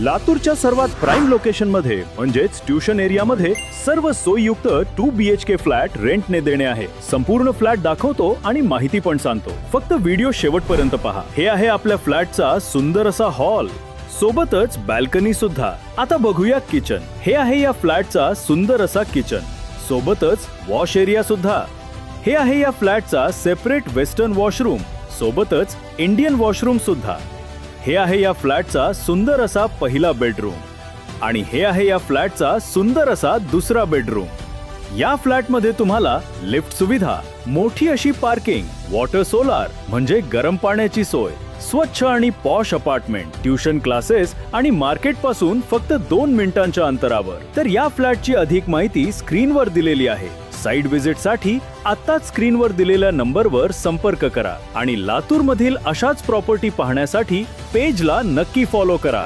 लातूरच्या सर्वात prime location मध्ये म्हणजेच ट्युशन एरिया मध्ये सर्व सोयीयुक्त 2 BHK फ्लॅट रेंटने देणे आहे। संपूर्ण फ्लॅट दाखवतो आणि माहिती पण सांगतो। फक्त व्हिडिओ शेवटपर्यंत पहा। हे आहे आपल्या फ्लॅटचा सुंदर असा हॉल, सोबतच बॅल्कनी सुद्धा। आता बघूया किचन। हे आहे या फ्लॅटचा सुंदर असा किचन, सोबतच वॉश एरिया सुद्धा। हे आहे या फ्लॅटचा सेपरेट वेस्टर्न वॉशरूम, सोबतच इंडियन वॉशरूम सुद्धा। हे आहे या फ्लॅटचा सुंदर असा पहिला बेडरूम आणि हे आहे या फ्लॅटचा सुंदर असा दुसरा बेडरूम। या फ्लॅटमध्ये तुम्हाला लिफ्ट सुविधा, मोठी अशी पार्किंग, वॉटर सोलार म्हणजे गरम पाण्याची सोय, स्वच्छ आणि पॉश अपार्टमेंट, ट्युशन क्लासेस आणि मार्केट पासून फक्त 2 मिनिटांच्या अंतरावर। तर या फ्लॅटची अधिक माहिती स्क्रीनवर दिलेली आहे। साइट व्हिजिट साठी आत्ताच स्क्रीनवर दिलेल्या नंबरवर संपर्क करा आणि लातूर मधील अशाच प्रॉपर्टी पाहण्यासाठी पेजला नक्की फॉलो करा।